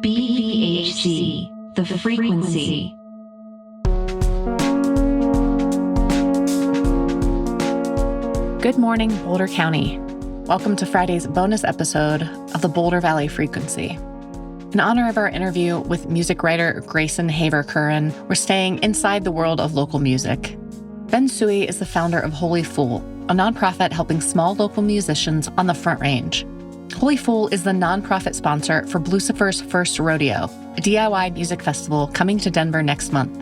BVHC, the frequency. Good morning, Boulder County. Welcome to Friday's bonus episode of the Boulder Valley Frequency. In honor of our interview with music writer Grayson Haver-Curran, we're staying inside the world of local music. Ben Sooy is the founder of Holy Fool, a nonprofit helping small local musicians on the Front Range. Holy Fool is the nonprofit sponsor for Blucifer's First Rodeo, a DIY music festival coming to Denver next month.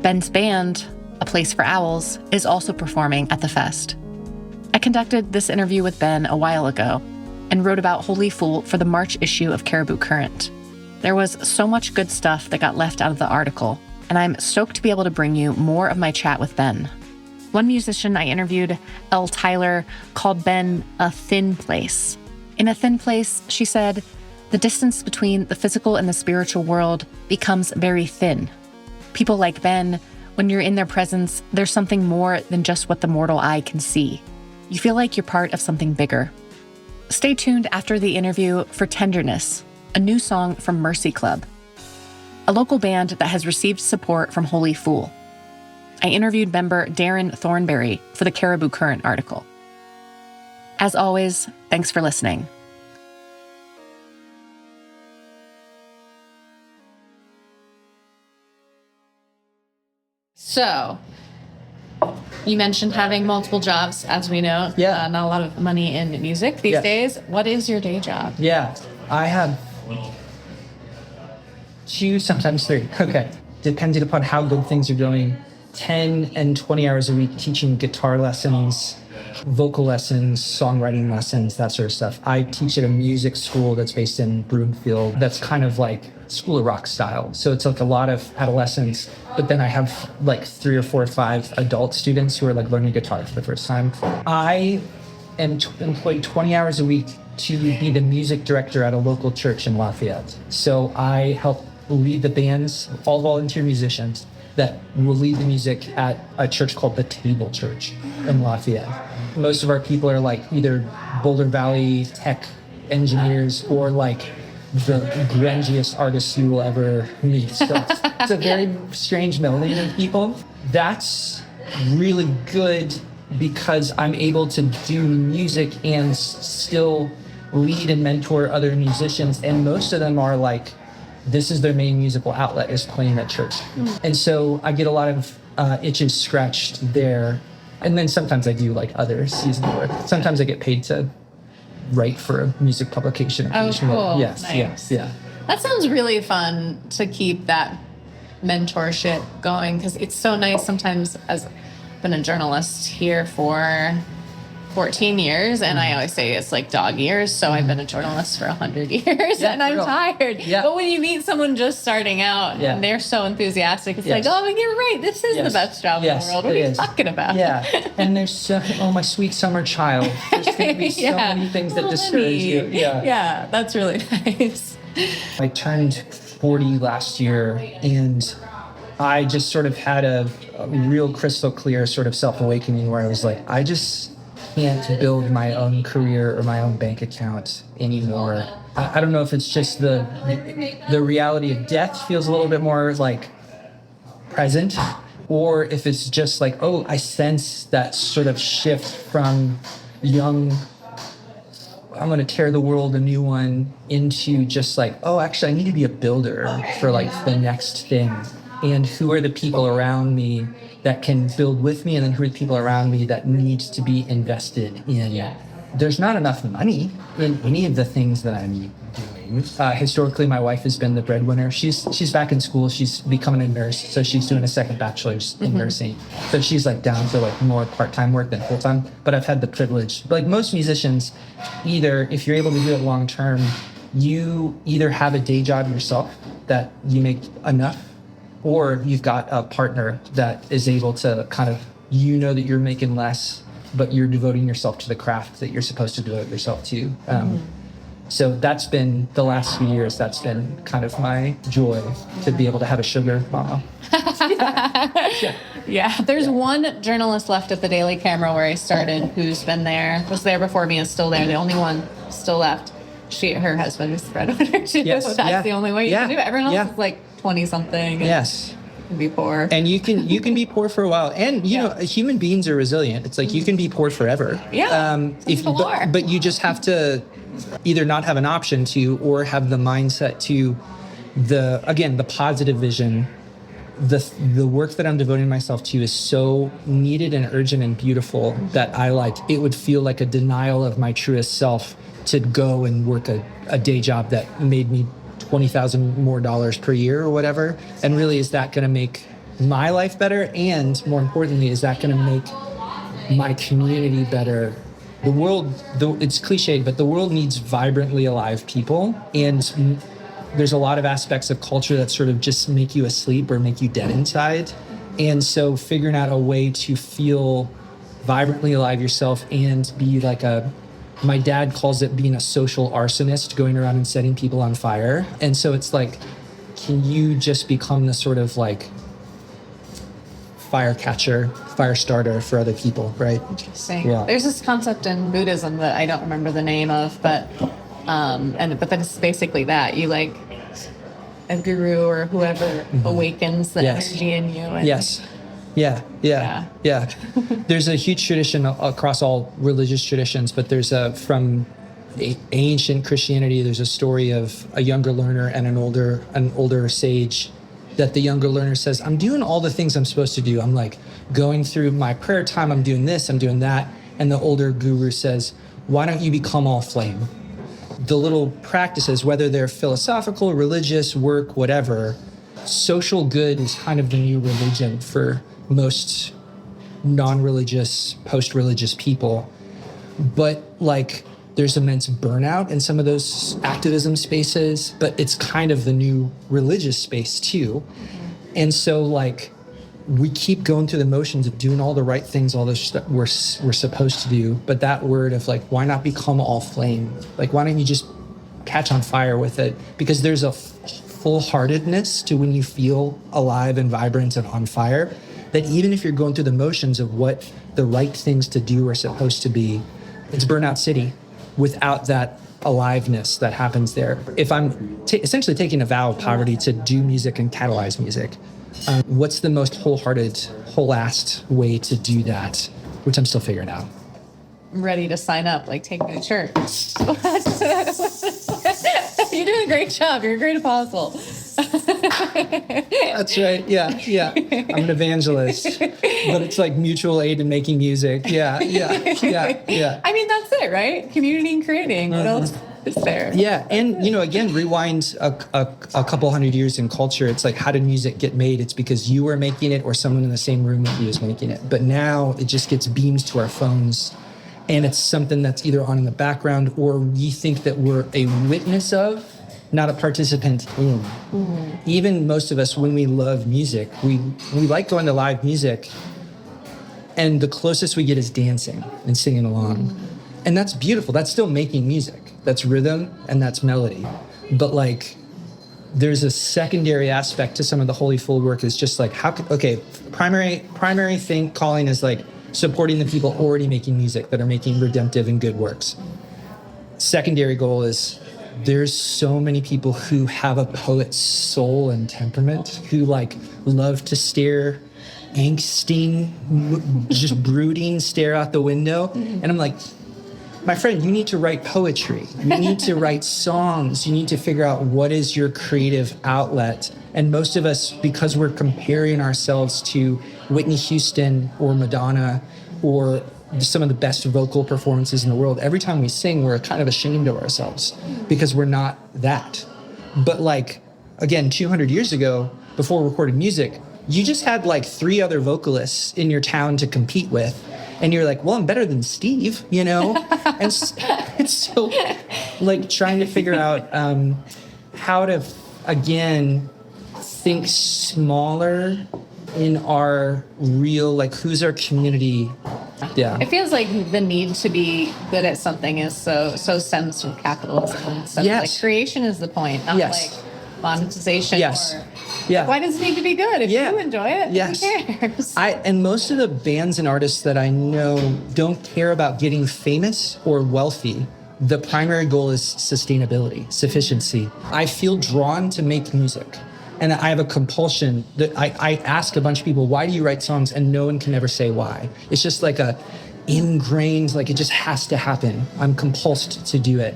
Ben's band, A Place for Owls, is also performing at the fest. I conducted this interview with Ben a while ago and wrote about Holy Fool for the March issue of Caribou Current. There was so much good stuff that got left out of the article, and I'm stoked to be able to bring you more of my chat with Ben. One musician I interviewed, Elle Tyler, called Ben a thin place. In a thin place, she said, the distance between the physical and the spiritual world becomes very thin. People like Ben, when you're in their presence, there's something more than just what the mortal eye can see. You feel like you're part of something bigger. Stay tuned after the interview for Tenderness, a new song from Mercy Club, a local band that has received support from Holy Fool. I interviewed member Darren Thornberry for the Caribou Current article. As always, thanks for listening. So, you mentioned having multiple jobs, as we know. Yeah. Not a lot of money in music these days. What is your day job? Yeah, I have 2, sometimes 3. Okay. Depending upon how good things are going, 10 and 20 hours a week teaching guitar lessons, vocal lessons, songwriting lessons, that sort of stuff. I teach at a music school that's based in Broomfield. That's kind of like School of Rock style. So it's like a lot of adolescents, but then I have like 3 or 4 or 5 adult students who are like learning guitar for the first time. I am employed 20 hours a week to be the music director at a local church in Lafayette. So I help lead the bands, all volunteer musicians that will lead the music at a church called the Table Church in Lafayette. Most of our people are like either Boulder Valley tech engineers or like the grungiest artists you will ever meet. So it's a very strange melding of people. That's really good because I'm able to do music and still lead and mentor other musicians. And most of them are like, this is their main musical outlet, is playing at church. And so I get a lot of itches scratched there. And then sometimes I do like other seasonal work. Sometimes I get paid to write for a music publication. Oh, cool. Yes, nice. yes, yeah. That sounds really fun to keep that mentorship going, because it's so nice sometimes. As I've been a journalist here for 14 years, and I always say it's like dog years, so I've been a journalist for 100 years, and I'm tired. Yeah. But when you meet someone just starting out, and they're so enthusiastic, it's like, oh, you're right, this is the best job in the world. What are you talking about? Yeah, and there's, oh, my sweet summer child. There's going to be so many things that discourage you. Yeah, that's really nice. I turned 40 last year, and I just sort of had a real crystal clear sort of self-awakening where I was like, I just can't build my own career or my own bank account anymore. I don't know if it's just the reality of death feels a little bit more like present, or if it's just like, oh, I sense that sort of shift from young, I'm going to tear the world a new one, into just like, oh, actually I need to be a builder for like the next thing. And who are the people around me that can build with me, and then who are the people around me that needs to be invested in. There's not enough money in any of the things that I'm doing. Historically, my wife has been the breadwinner. She's back in school. She's becoming a nurse, so she's doing a second bachelor's in nursing. So she's like down for like more part-time work than full-time. But I've had the privilege, like most musicians, either if you're able to do it long-term, you either have a day job yourself that you make enough, or you've got a partner that is able to kind of, you know that you're making less, but you're devoting yourself to the craft that you're supposed to devote yourself to. So that's been, the last few years, that's been kind of my joy, to be able to have a sugar mama. Yeah, there's one journalist left at the Daily Camera where I started who's been there, was there before me, and still there, the only one still left. her husband is the breadwinner too. Yes. That's the only way you can do it. Everyone else is like 20 something. Yes. Be poor. And you can be poor for a while. And you know, human beings are resilient. It's like you can be poor forever. Yeah. But you just have to either not have an option to, or have the mindset to the positive vision. The work that I'm devoting myself to is so needed and urgent and beautiful that it would feel like a denial of my truest self to go and work a day job that made me $20,000 more per year or whatever. And really, is that going to make my life better? And more importantly, is that going to make my community better? The world, it's cliched, but the world needs vibrantly alive people. And there's a lot of aspects of culture that sort of just make you asleep or make you dead inside. And so figuring out a way to feel vibrantly alive yourself and be like my dad calls it being a social arsonist, going around and setting people on fire. And so it's like, can you just become the sort of like fire catcher, fire starter for other people, right? Interesting. Yeah. There's this concept in Buddhism that I don't remember the name of, but then it's basically that you like a guru or whoever awakens the energy in you. And Yeah. There's a huge tradition across all religious traditions, but there's from ancient Christianity, there's a story of a younger learner and an older sage, that the younger learner says, I'm doing all the things I'm supposed to do. I'm like going through my prayer time. I'm doing this, I'm doing that. And the older guru says, why don't you become all flame? The little practices, whether they're philosophical, religious, work, whatever, social good is kind of the new religion for most non-religious, post-religious people. But like, there's immense burnout in some of those activism spaces, but it's kind of the new religious space too. And so like, we keep going through the motions of doing all the right things, all the stuff we're supposed to do. But that word of like, why not become all flame? Like, why don't you just catch on fire with it? Because there's a full-heartedness to when you feel alive and vibrant and on fire, that even if you're going through the motions of what the right things to do are supposed to be, it's burnout city without that aliveness that happens there. If I'm essentially taking a vow of poverty to do music and catalyze music, what's the most whole-assed way to do that, which I'm still figuring out. I'm ready to sign up, like take me to church. You're doing a great job. You're a great apostle. That's right. Yeah. I'm an evangelist, but it's like mutual aid in making music. Yeah. I mean, that's it, right? Community and creating. What else is there? Yeah. And, again, rewind a couple hundred years in culture. It's like, how did music get made? It's because you were making it or someone in the same room with you is making it. But now it just gets beamed to our phones. And it's something that's either on in the background or we think that we're a witness of, not a participant in. Mm-hmm. Even most of us, when we love music, we like going to live music, and the closest we get is dancing and singing along. Mm-hmm. And that's beautiful. That's still making music. That's rhythm and that's melody. But like, there's a secondary aspect to some of the Holy Full work is just like, primary thing calling is like, supporting the people already making music that are making redemptive and good works. Secondary goal is there's so many people who have a poet's soul and temperament, who like love to stare, just brooding, stare out the window. And I'm like, my friend, you need to write poetry. You need to write songs. You need to figure out what is your creative outlet. And most of us, because we're comparing ourselves to Whitney Houston or Madonna or some of the best vocal performances in the world, every time we sing, we're kind of ashamed of ourselves because we're not that. But like, again, 200 years ago, before recorded music, you just had like 3 other vocalists in your town to compete with. And you're like, well, I'm better than Steve, And it's so like trying to figure out how to, again, think smaller in our real, like, who's our community? Yeah. It feels like the need to be good at something is so stems from capitalism. So Yes. like creation is the point, not Yes. like monetization. Yes. Or, Yeah. why does it need to be good? If you enjoy it, Yes. who cares? And most of the bands and artists that I know don't care about getting famous or wealthy. the primary goal is sustainability, sufficiency. I feel drawn to make music. And I have a compulsion that I ask a bunch of people, why do you write songs? And no one can ever say why. It's just like a ingrained, like it just has to happen. I'm compulsed to do it.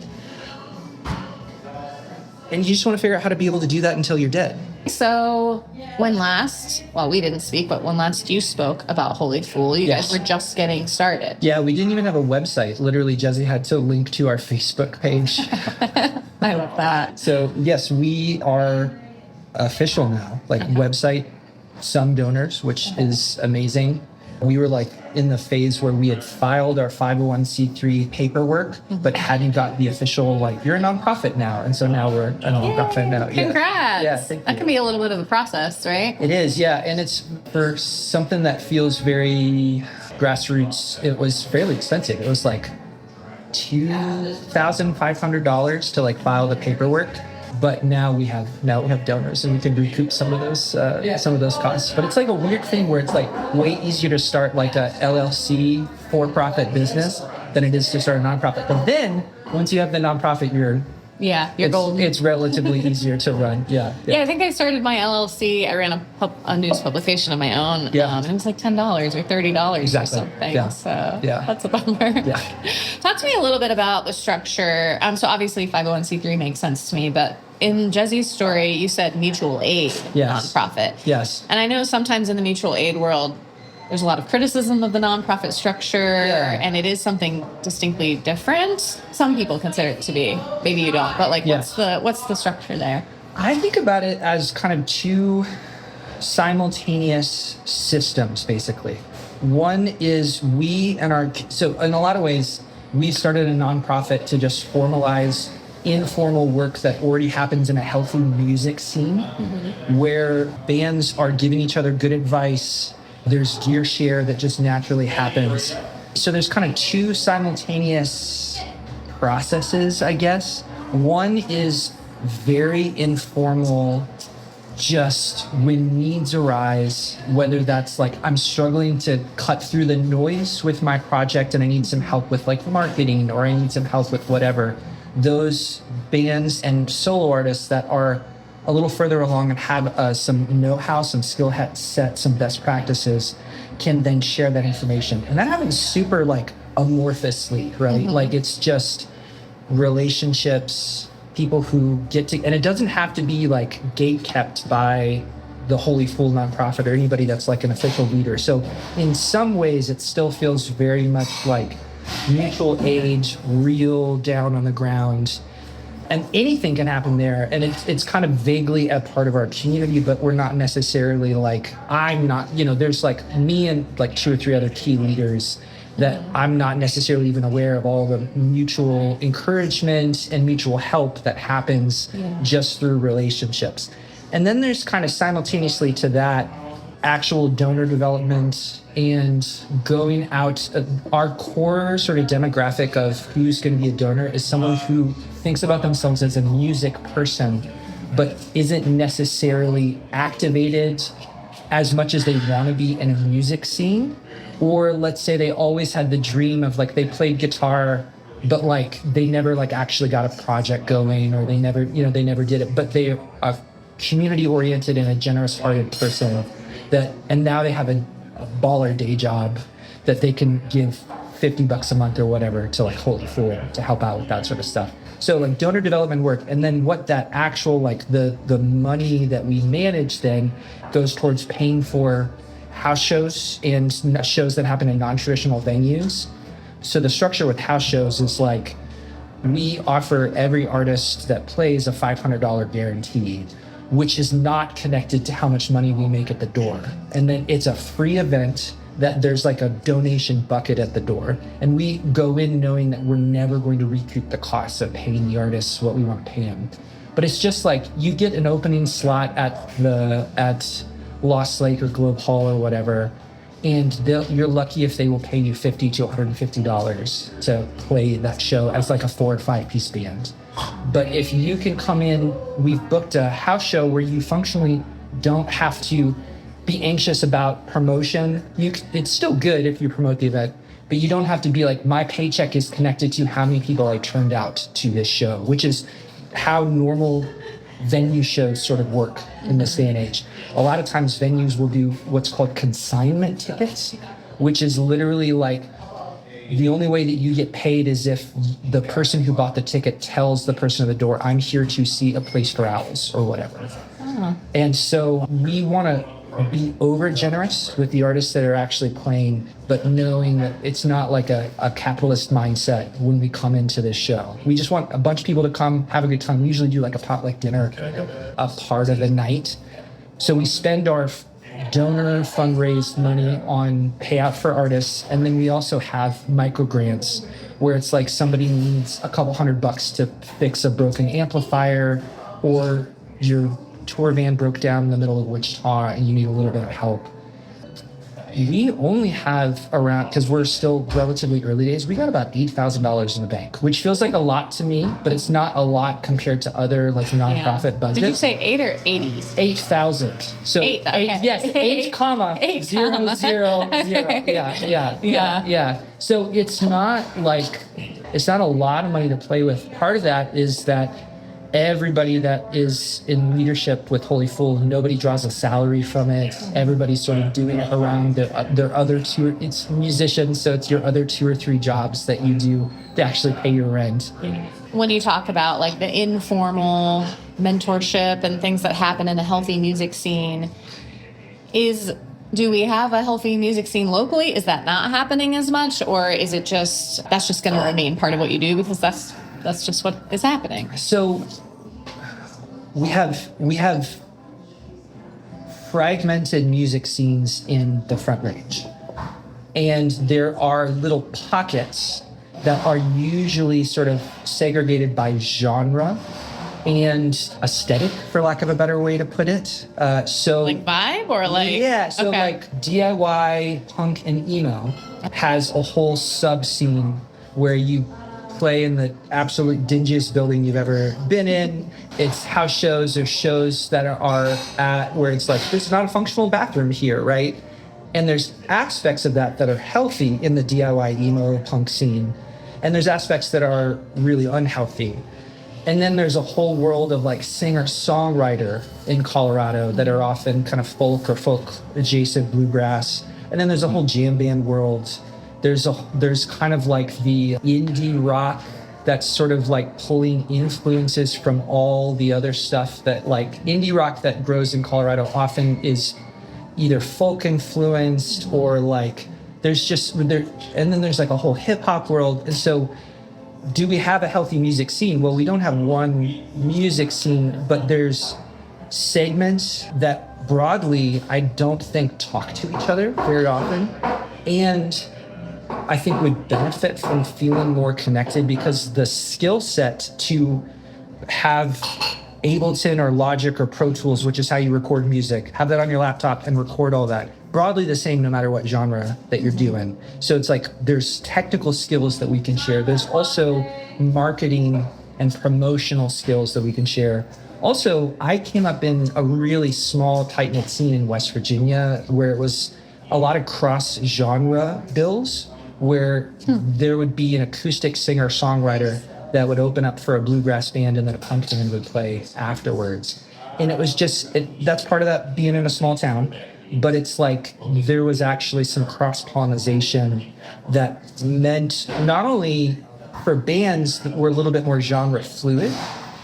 And you just want to figure out how to be able to do that until you're dead. So when last, well, we didn't speak, but when last you spoke about Holy Fool, you guys were just getting started. Yeah, we didn't even have a website. Literally, Jesse had to link to our Facebook page. I love that. So yes, we are official now, like website, some donors, which is amazing. We were like in the phase where we had filed our 501c3 paperwork, but hadn't got the official, like, you're a nonprofit now. And so now we're a nonprofit now. Congrats. Yeah, thank you. That can be a little bit of a process, right? It is, yeah. And it's for something that feels very grassroots. It was fairly expensive. It was like $2,500 to like file the paperwork. But now we have donors, and we can recoup some of those costs. But it's like a weird thing where it's like way easier to start like a LLC for-profit business than it is to start a nonprofit. But then once you have the nonprofit, you're golden. It's relatively easier to run. Yeah. I think I started my LLC. I ran a news publication of my own. And it was like $10 or $30 or something. Yeah. So that's a bummer. Yeah. Talk to me a little bit about the structure. So obviously 501c3 makes sense to me, but in Jesse's story, you said mutual aid nonprofit. Yes. And I know sometimes in the mutual aid world, there's a lot of criticism of the nonprofit structure, and it is something distinctly different. Some people consider it to be. Maybe you don't, but like, what's the structure there? I think about it as kind of two simultaneous systems, basically. One is so in a lot of ways, we started a nonprofit to just formalize informal work that already happens in a healthy music scene, where bands are giving each other good advice. There's gear share that just naturally happens. So there's kind of two simultaneous processes, I guess. One is very informal, just when needs arise, whether that's like I'm struggling to cut through the noise with my project and I need some help with like marketing, or I need some help with whatever. Those bands and solo artists that are a little further along and have some know-how, some skill set, some best practices, can then share that information. And that happens super like amorphously, right? Like it's just relationships, people who get to, and it doesn't have to be like gate kept by the Holy Fool nonprofit or anybody that's like an official leader. So in some ways it still feels very much like mutual aid, real down on the ground. And anything can happen there. And it's kind of vaguely a part of our community, but we're not necessarily like, there's like me and like 2 or 3 other key leaders that I'm not necessarily even aware of all the mutual encouragement and mutual help that happens just through relationships. And then there's kind of simultaneously to that actual donor development and going out. Our core sort of demographic of who's going to be a donor is someone who thinks about themselves as a music person, but isn't necessarily activated as much as they want to be in a music scene. Or let's say they always had the dream of like they played guitar, but like they never like actually got a project going, or they never did it, but they are community oriented and a generous hearted person and now they have a baller day job that they can give $50 a month or whatever to like Holy Fool to help out with that sort of stuff. So like donor development work, and then what that actual like the money that we manage then goes towards paying for house shows and shows that happen in non-traditional venues. So the structure with house shows is like we offer every artist that plays a $500 guarantee, which is not connected to how much money we make at the door. And then it's a free event that there's like a donation bucket at the door. And we go in knowing that we're never going to recoup the costs of paying the artists what we want to pay them. But it's just like you get an opening slot at Lost Lake or Globe Hall or whatever, and you're lucky if they will pay you $50 to $150 to play that show as like a 4 or 5 piece band. But if you can come in, we've booked a house show where you functionally don't have to be anxious about promotion. It's still good if you promote the event, but you don't have to be like, my paycheck is connected to how many people I turned out to this show, which is how normal venue shows sort of work in this day and age. A lot of times venues will do what's called consignment tickets, which is literally like the only way that you get paid is if the person who bought the ticket tells the person at the door, I'm here to see A Place for Owls or whatever. Oh. And so we want to be over generous with the artists that are actually playing, but knowing that it's not like a capitalist mindset when we come into this show. We just want a bunch of people to come, have a good time. We usually do like a potluck dinner, a part of the night. So we spend our donor fundraised money on payout for artists, and then we also have micro grants where it's like somebody needs a couple $100 to fix a broken amplifier, or your tour van broke down in the middle of Wichita and you need a little bit of help. We only have around, because we're still relatively early days, we got about $8,000 in the bank, which feels like a lot to me, but it's not a lot compared to other like nonprofit budgets. Did you say 8 or 80s? 8,000. So 8, okay. Yes, 8 comma 8 0 comma. 0 0. Okay. Yeah. So it's not a lot of money to play with. Part of that is that everybody that is in leadership with Holy Fool, nobody draws a salary from it. Everybody's sort of doing it around their other two. It's musicians, so it's your other 2 or 3 jobs that you do to actually pay your rent. When you talk about like the informal mentorship and things that happen in a healthy music scene, do we have a healthy music scene locally? Is that not happening as much, or is it that's just going to remain part of what you do because that's just what is happening? So we have fragmented music scenes in the Front Range, and there are little pockets that are usually sort of segregated by genre and aesthetic, for lack of a better way to put it. So like vibe or like like DIY punk and emo has a whole sub scene where you play in the absolute dingiest building you've ever been in. It's house shows or shows that are at where it's like, there's not a functional bathroom here, right? And there's aspects of that are healthy in the DIY emo punk scene, and there's aspects that are really unhealthy. And then there's a whole world of like singer-songwriter in Colorado that are often kind of folk or folk adjacent bluegrass. And then there's a whole jam band world. There's kind of like the indie rock that's sort of like pulling influences from all the other stuff that like indie rock that grows in Colorado often is either folk influenced or like and then there's like a whole hip hop world. And so do we have a healthy music scene? Well, we don't have one music scene, but there's segments that broadly I don't think talk to each other very often, and I think would benefit from feeling more connected, because the skill set to have Ableton or Logic or Pro Tools, which is how you record music, have that on your laptop and record all that. Broadly the same no matter what genre that you're doing. So it's like there's technical skills that we can share. There's also marketing and promotional skills that we can share. Also, I came up in a really small, tight-knit scene in West Virginia where it was a lot of cross-genre bills, where there would be an acoustic singer-songwriter that would open up for a bluegrass band and then a punk band would play afterwards. And it was just, that's part of that being in a small town. But it's like there was actually some cross-pollination that meant not only for bands that were a little bit more genre fluid,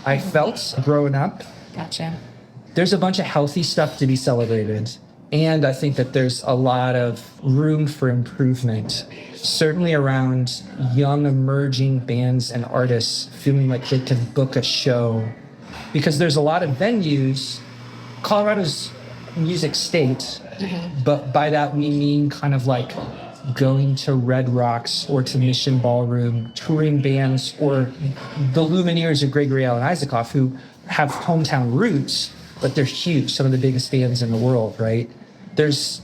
I felt growing up. Gotcha. There's a bunch of healthy stuff to be celebrated. And I think that there's a lot of room for improvement, certainly around young emerging bands and artists feeling like they can book a show. Because there's a lot of venues. Colorado's music state, but by that we mean kind of like going to Red Rocks or to Mission Ballroom, touring bands, or the Lumineers of Gregory Alan Isaacoff, who have hometown roots, but they're huge, some of the biggest bands in the world, right? There's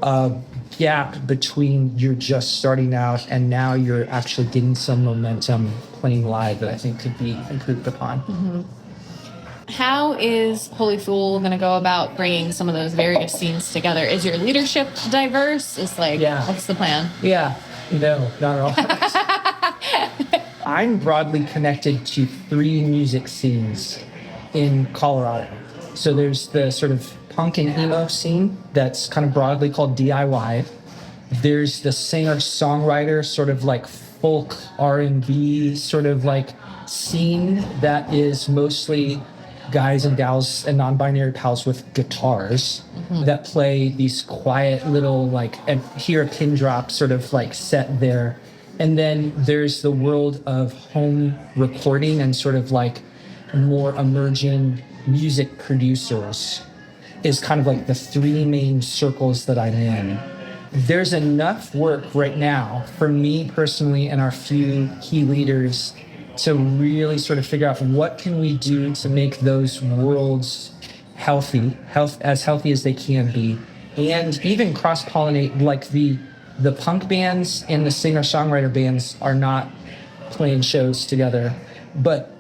a gap between you're just starting out and now you're actually getting some momentum playing live that I think could be improved upon. Mm-hmm. How is Holy Fool going to go about bringing some of those various scenes together? Is your leadership diverse? What's the plan? Yeah. No, not at all. I'm broadly connected to 3 music scenes in Colorado. So there's the sort of punk and emo scene that's kind of broadly called DIY. There's the singer-songwriter sort of like folk R&B sort of like scene that is mostly guys and gals and non-binary pals with guitars that play these quiet little like, and hear a pin drop sort of like set there. And then there's the world of home recording and sort of like more emerging music producers is kind of like the 3 main circles that I'm in. There's enough work right now for me personally and our few key leaders to really sort of figure out what can we do to make those worlds as healthy as they can be, and even cross-pollinate. Like the punk bands and the singer-songwriter bands are not playing shows together, but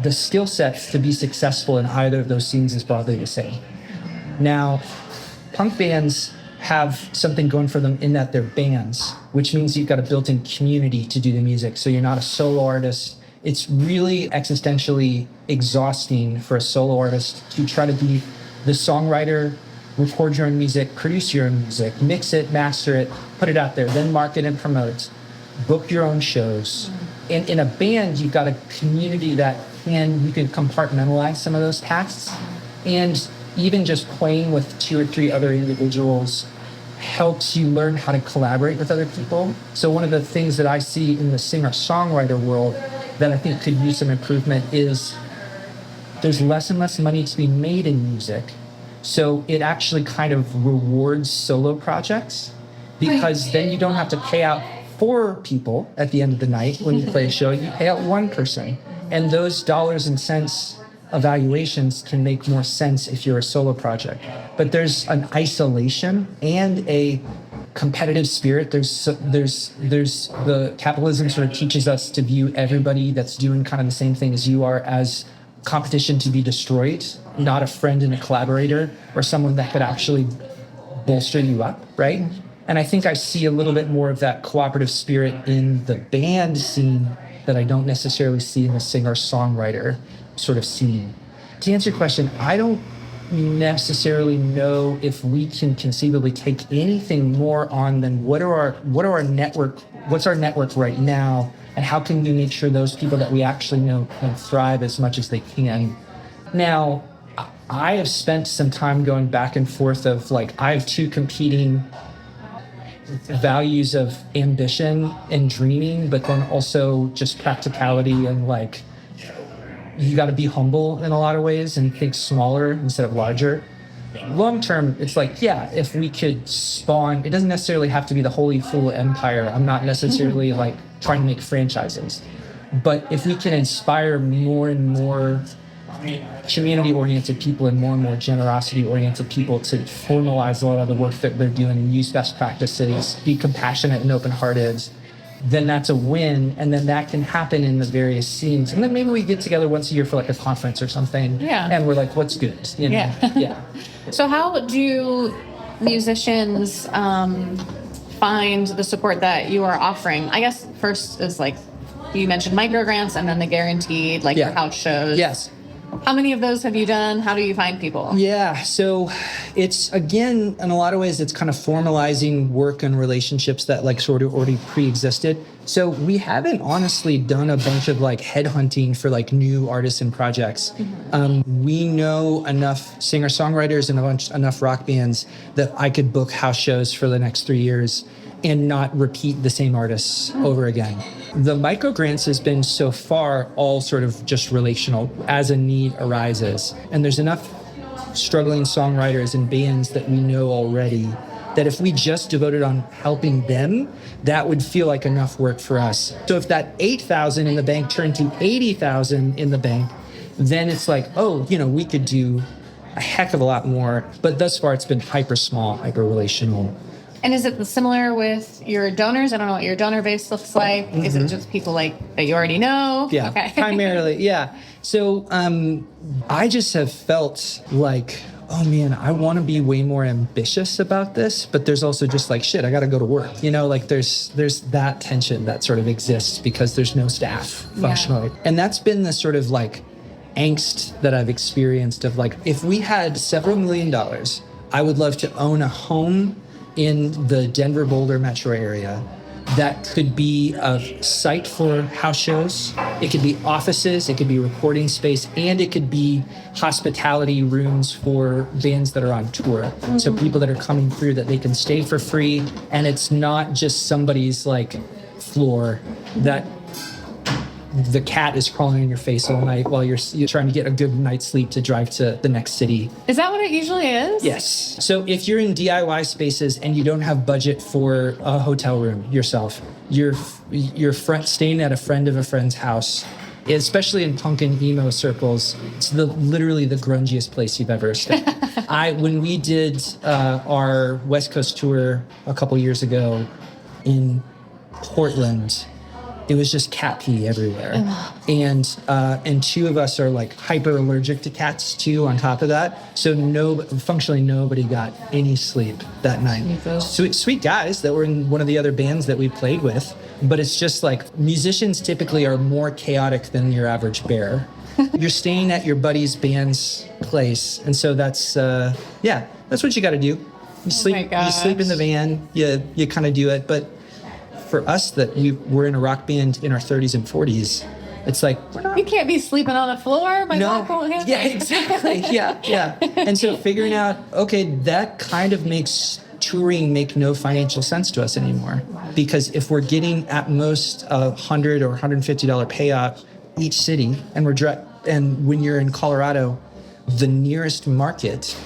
the skill sets to be successful in either of those scenes is broadly the same. Now, punk bands have something going for them in that they're bands, which means you've got a built-in community to do the music. So you're not a solo artist. It's really existentially exhausting for a solo artist to try to be the songwriter, record your own music, produce your own music, mix it, master it, put it out there, then market and promote, book your own shows. And in a band, you've got a community that you can compartmentalize some of those tasks. And even just playing with 2 or 3 other individuals helps you learn how to collaborate with other people. So one of the things that I see in the singer-songwriter world that I think could use some improvement is there's less and less money to be made in music. So it actually kind of rewards solo projects, because then you don't have to pay out 4 people at the end of the night when you play a show. You pay out 1 person. And those dollars and cents evaluations can make more sense if you're a solo project. But there's an isolation and a competitive spirit. There's the capitalism sort of teaches us to view everybody that's doing kind of the same thing as you are as competition to be destroyed, not a friend and a collaborator or someone that could actually bolster you up, right? And I think I see a little bit more of that cooperative spirit in the band scene that I don't necessarily see in the singer-songwriter sort of scene. To answer your question, I don't necessarily know if we can conceivably take anything more on than what's our network right now, and how can we make sure those people that we actually know can thrive as much as they can. Now, I have spent some time going back and forth of like, I have 2 competing values of ambition and dreaming, but then also just practicality and like, you got to be humble in a lot of ways and think smaller instead of larger. Long term, it's like, yeah, if we could spawn, it doesn't necessarily have to be the holy fool empire. I'm not necessarily like trying to make franchises, but if we can inspire more and more community-oriented people and more generosity-oriented people to formalize a lot of the work that they're doing and use best practices, be compassionate and open-hearted, then that's a win. And then that can happen in the various scenes. And then maybe we get together once a year for like a conference or something. Yeah. And we're like, what's good? You know? Yeah. Yeah. So how do musicians find the support that you are offering? I guess first is like, you mentioned micro grants and then the guaranteed, like your house shows. Yes. How many of those have you done? How do you find people? Yeah, so it's, again, in a lot of ways, it's kind of formalizing work and relationships that like sort of already pre-existed. So we haven't honestly done a bunch of like headhunting for like new artists and projects. We know enough singer-songwriters and enough rock bands that I could book house shows for the next 3 years and not repeat the same artists over again. The micro grants has been so far all sort of just relational as a need arises. And there's enough struggling songwriters and bands that we know already that if we just devoted on helping them, that would feel like enough work for us. So if that 8,000 in the bank turned to 80,000 in the bank, then it's like, oh, you know, we could do a heck of a lot more. But thus far, it's been hyper small, hyper relational. And is it similar with your donors? I don't know what your donor base looks like. Is it just people like that you already know? Yeah, okay. primarily, yeah. So I just have felt like, oh man, I want to be way more ambitious about this, but there's also just like, shit, I got to go to work. You know, like there's that tension that sort of exists because there's no staff functionally. And that's been the sort of like angst that I've experienced of like, if we had several $1 million, I would love to own a home in the Denver Boulder metro area that could be a site for house shows. It could be offices, it could be recording space, and it could be hospitality rooms for bands that are on tour. So people that are coming through that they can stay for free, and it's not just somebody's like floor that the cat is crawling in your face all night while you're trying to get a good night's sleep to drive to the next city. Is that what it usually is? Yes. So if you're in DIY spaces and you don't have budget for a hotel room yourself, you're staying at a friend of a friend's house, especially in punk and emo circles, it's literally the grungiest place you've ever stayed. When we did our West Coast tour a couple years ago in Portland, it was just cat pee everywhere. And two of us are like hyper allergic to cats too on top of that. So functionally nobody got any sleep that night. Sweet guys that were in one of the other bands that we played with. But it's just like musicians typically are more chaotic than your average bear. You're staying at your buddy's band's place. And so that's what you got to do. You sleep in the van, you kind of do it. But for us that we're in a rock band in our 30s and 40s, it's like you can't be sleeping on the floor. My back won't handle it. Yeah, exactly. Yeah. And so figuring out, okay, that kind of makes touring make no financial sense to us anymore, because if we're getting at most $100 or $150 payout each city, and when you're in Colorado, the nearest market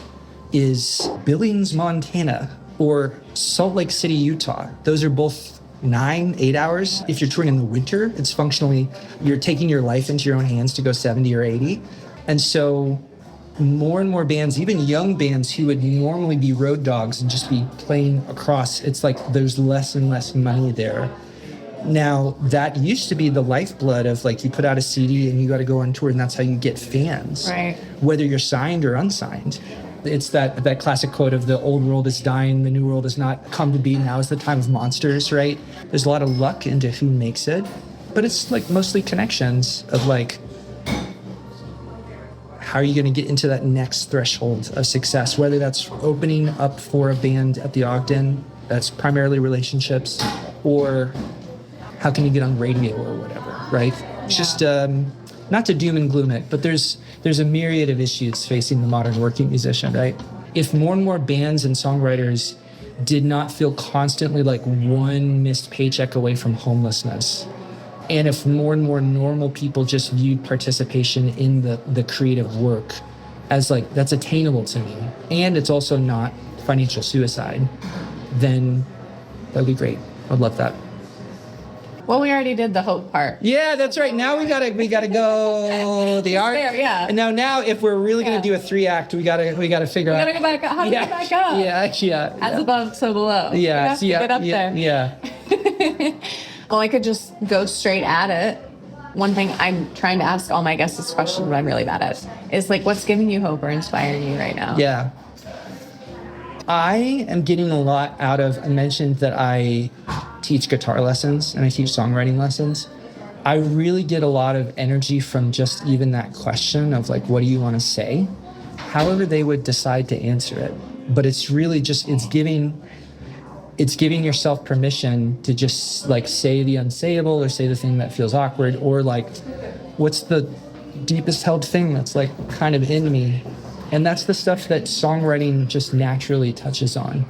is Billings, Montana, or Salt Lake City, Utah. Those are both 9-8 hours. If you're touring in the winter, it's functionally, you're taking your life into your own hands to go 70 or 80. And so more and more bands, even young bands who would normally be road dogs and just be playing across, it's like there's less and less money there. Now, that used to be the lifeblood of like you put out a CD and you got to go on tour, and that's how you get fans, right? Whether you're signed or unsigned. It's that classic quote of the old world is dying, the new world has not come to be, now is the time of monsters, right? There's a lot of luck into who makes it, but it's like mostly connections of like, how are you going to get into that next threshold of success? Whether that's opening up for a band at the Ogden, that's primarily relationships, or how can you get on radio or whatever, right? Yeah. Just not to doom and gloom it, but there's a myriad of issues facing the modern working musician, right? If more and more bands and songwriters did not feel constantly like one missed paycheck away from homelessness, and if more and more normal people just viewed participation in the creative work as like, that's attainable to me, and it's also not financial suicide, then that'd be great. I'd love that. Well, we already did the hope part. Yeah, that's right. Now we gotta go the art. Fair, yeah. And now if we're really gonna do a 3-act, we gotta figure out. We gotta go back up. How do we get back up? Yeah. As above, so below. Yeah. We have to get up there. Yeah. Well, I could just go straight at it. One thing I'm trying to ask all my guests this question, but I'm really bad at, is like, what's giving you hope or inspiring you right now? Yeah. I am getting a lot out of, I mentioned that I teach guitar lessons and I teach songwriting lessons. I really get a lot of energy from just even that question of like, what do you want to say? However they would decide to answer it. But it's really just, it's giving yourself permission to just like say the unsayable or say the thing that feels awkward, or like, what's the deepest held thing that's like kind of in me? And that's the stuff that songwriting just naturally touches on.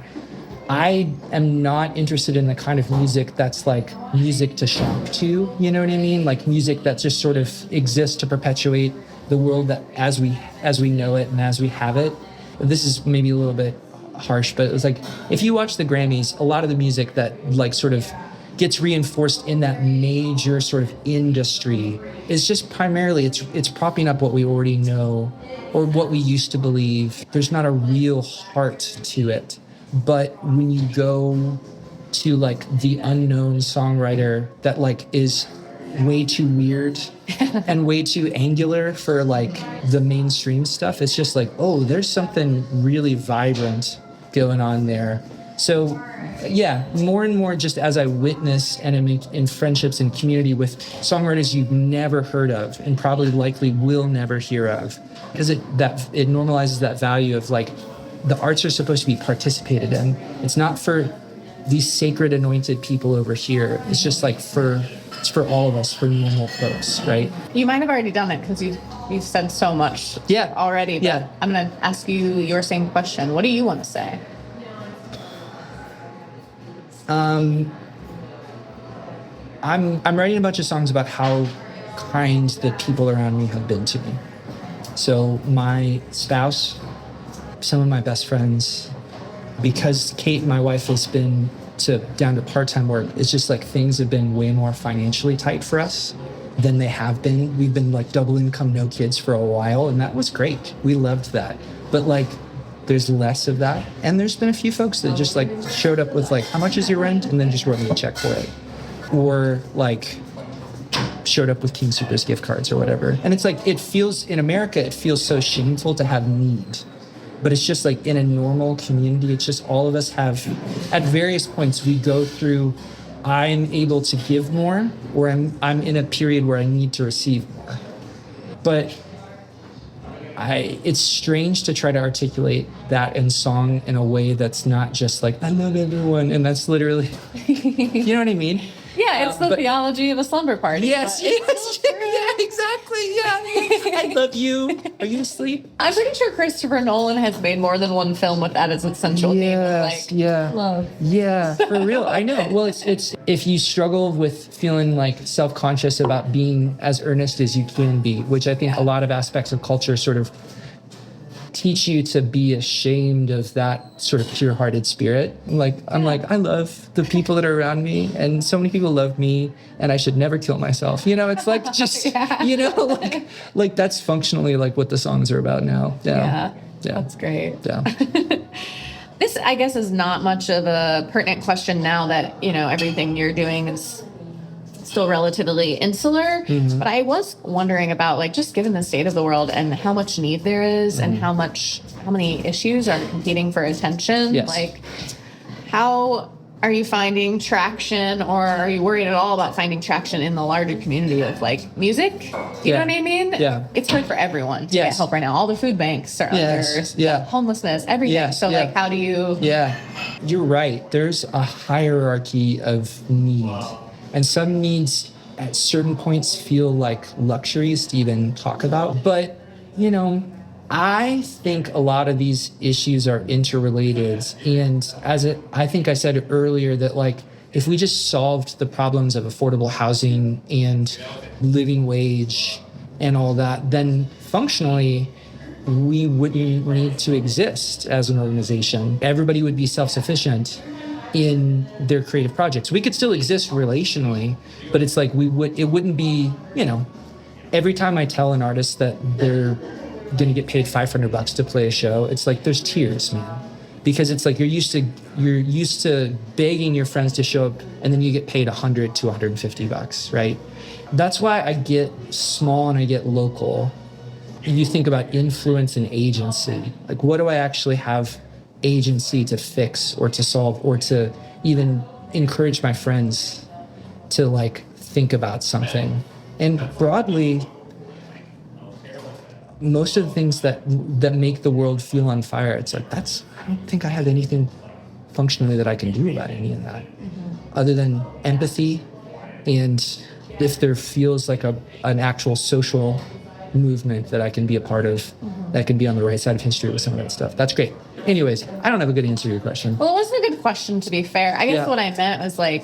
I am not interested in the kind of music that's like music to shop to, you know what I mean? Like music that just sort of exists to perpetuate the world that as we know it and as we have it. This is maybe a little bit harsh, but it was like, if you watch the Grammys, a lot of the music that like sort of gets reinforced in that major sort of industry is just primarily it's propping up what we already know or what we used to believe. There's not a real heart to it. But when you go to like the unknown songwriter that like is way too weird and way too angular for like the mainstream stuff, it's just like, oh, there's something really vibrant going on there. So yeah, more and more just as I witness and am in friendships and community with songwriters you've never heard of and probably likely will never hear of, because it normalizes that value of like the arts are supposed to be participated in. It's not for these sacred anointed people over here. It's just like it's for all of us, for normal folks, right? You might have already done it because you've said so much already. But I'm going to ask you your same question. What do you want to say? I'm writing a bunch of songs about how kind the people around me have been to me. So my spouse, some of my best friends, because Kate, my wife, has been down to part-time work, it's just like things have been way more financially tight for us than they have been. We've been like double income, no kids for a while, and that was great. We loved that. But like, there's less of that. And there's been a few folks that just like showed up with like, how much is your rent? And then just wrote me a check for it. Or like showed up with King Soopers gift cards or whatever. And it's like, in America, it feels so shameful to have need. But it's just like in a normal community, it's just all of us have, at various points, we go through, I'm able to give more, or I'm in a period where I need to receive more. But it's strange to try to articulate that in song in a way that's not just like, I love everyone. And that's literally, you know what I mean? Yeah, it's the theology of a slumber party. Yes, yeah, exactly, yeah. I love you. Are you asleep? I'm pretty sure Christopher Nolan has made more than one film with that as its central theme. Like, love. Yeah, for real. I know. Well, it's if you struggle with feeling like self-conscious about being as earnest as you can be, which I think a lot of aspects of culture sort of teach you to be ashamed of that sort of pure-hearted spirit. I'm like, I love the people that are around me, and so many people love me, and I should never kill myself. You know, it's like just, you know, like that's functionally like what the songs are about now. Yeah. That's great. Yeah. This, I guess, is not much of a pertinent question now that, you know, everything you're doing is still relatively insular. Mm-hmm. But I was wondering about, like, just given the state of the world and how much need there is, and how many issues are competing for attention. Yes. Like, how are you finding traction, or are you worried at all about finding traction in the larger community of like music? You know what I mean? Yeah. It's hard for everyone to get help right now. All the food banks are under homelessness, everything. So like, how do you? Yeah, you're right. There's a hierarchy of need. And some needs at certain points feel like luxuries to even talk about. But, you know, I think a lot of these issues are interrelated. And I think I said earlier that, like, if we just solved the problems of affordable housing and living wage and all that, then functionally we wouldn't need to exist as an organization. Everybody would be self-sufficient in their creative projects. We could still exist relationally, but it's like it wouldn't be, you know, every time I tell an artist that they're gonna get paid $500 to play a show, it's like there's tears, man. Because it's like you're used to begging your friends to show up, and then you get paid $100 to $150, right? That's why I get small and I get local. You think about influence and agency. Like, what do I actually have agency to fix or to solve, or to even encourage my friends to like think about something? And broadly, most of the things that make the world feel on fire, it's like, I don't think I have anything functionally that I can do about any of that, other than empathy. And if there feels like an actual social movement that I can be a part of, that can be on the right side of history with some of that stuff, that's great. Anyways, I don't have a good answer to your question. Well, it wasn't a good question, to be fair. I guess what I meant was like,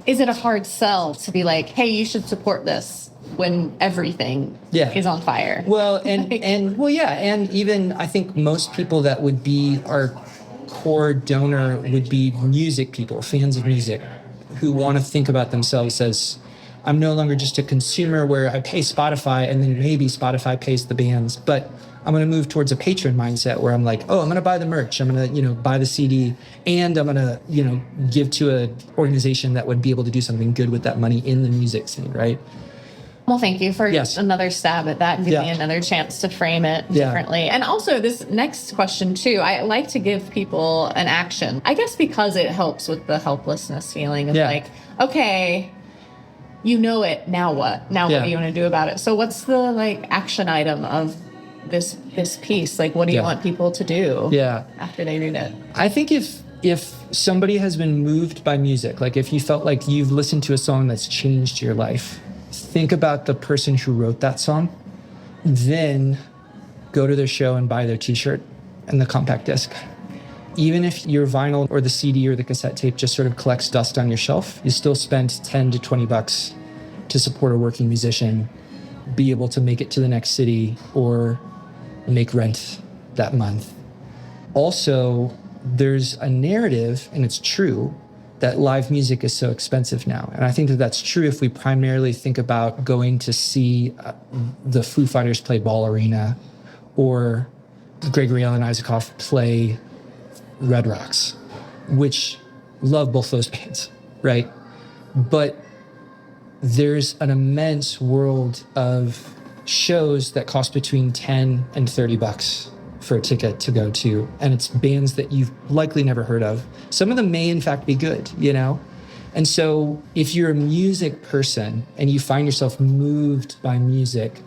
is it a hard sell to be like, hey, you should support this when everything is on fire? Well, and even I think most people that would be our core donor would be music people, fans of music, who want to think about themselves as, I'm no longer just a consumer where I pay Spotify and then maybe Spotify pays the bands, but I'm going to move towards a patron mindset where I'm like, oh, I'm going to buy the merch. I'm going to, buy the CD, and I'm going to, give to an organization that would be able to do something good with that money in the music scene, right? Well, thank you for Yes. another stab at that and give me another chance to frame it differently. And also this next question too, I like to give people an action, I guess, because it helps with the helplessness feeling of like, okay, you know it, now what? Now what do you want to do about it? So what's the action item of this piece? Like, what do you want people to do after they read it? I think if somebody has been moved by music, like if you felt like you've listened to a song that's changed your life, think about the person who wrote that song, then go to their show and buy their t-shirt and the compact disc. Even if your vinyl or the CD or the cassette tape just sort of collects dust on your shelf, you still spend 10 to 20 bucks to support a working musician, be able to make it to the next city or make rent that month. Also, there's a narrative, and it's true, that live music is so expensive now. And I think that that's true if we primarily think about going to see the Foo Fighters play Ball Arena or Gregory Alan Isaacoff play Red Rocks, which love both those bands, right? But there's an immense world of shows that cost between 10 and 30 bucks for a ticket to go to, and it's bands that you've likely never heard of. Some of them may in fact be good, And so if you're a music person and you find yourself moved by music,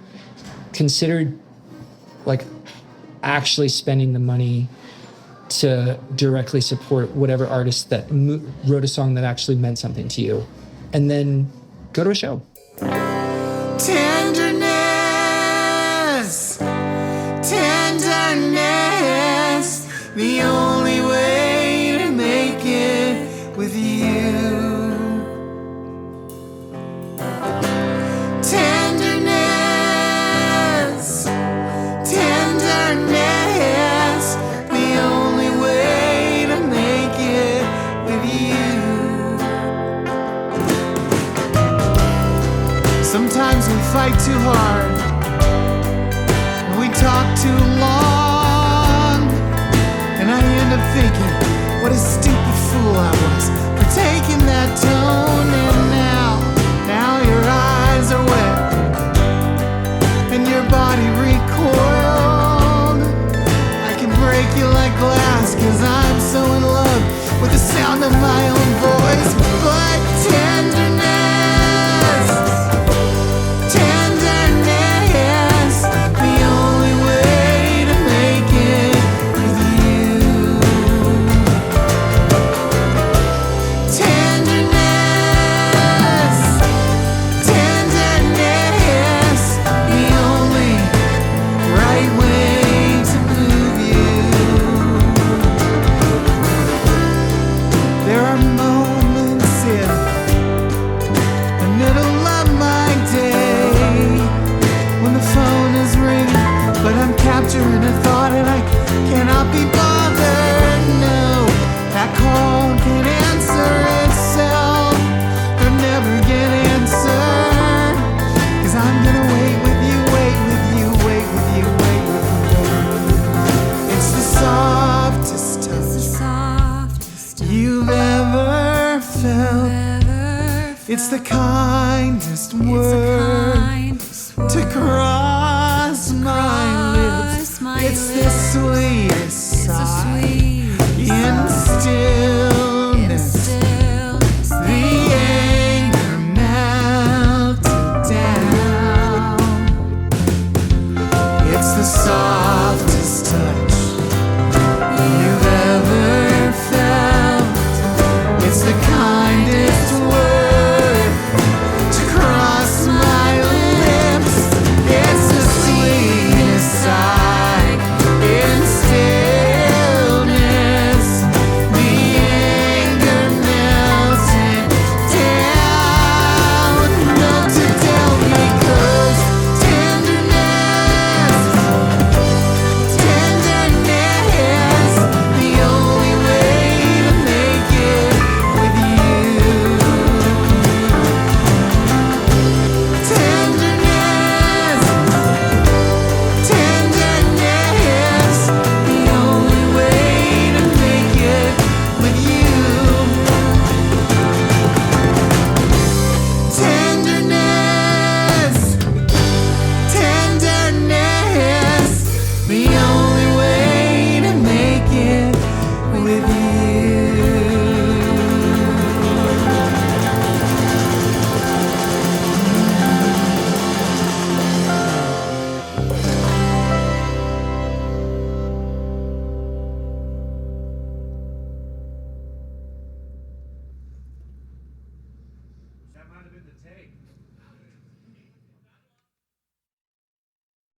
consider actually spending the money to directly support whatever artist that wrote a song that actually meant something to you, and then go to a show. Tenderness, the only way to make it with you. Tenderness, the only way to make it with you. Sometimes we fight too hard, we talk too long, and I end up thinking, what a stupid fool I was for taking that tone. And now your eyes are wet and your body recoiled. I can break you like glass, 'cause I'm so in love with the sound of my own voice. But tenderness, the only way to make it with you. Tenderness, the only right way to move you. There are moments in the middle of my day when the phone is ringing, but I'm capturing a thought and I cannot be bothered. No, that call can't answer itself or never get answered, 'cause I'm gonna wait with you, wait with you, wait with you, wait with you. It's the softest touch you've ever felt. It's the kindest word to cross my lips. It's the sweetest sigh in stillness. The anger melted down. It's the softest touch you've ever felt. It's the kindest word to cross my lips. It's the sweetest sigh in stillness. The Hey,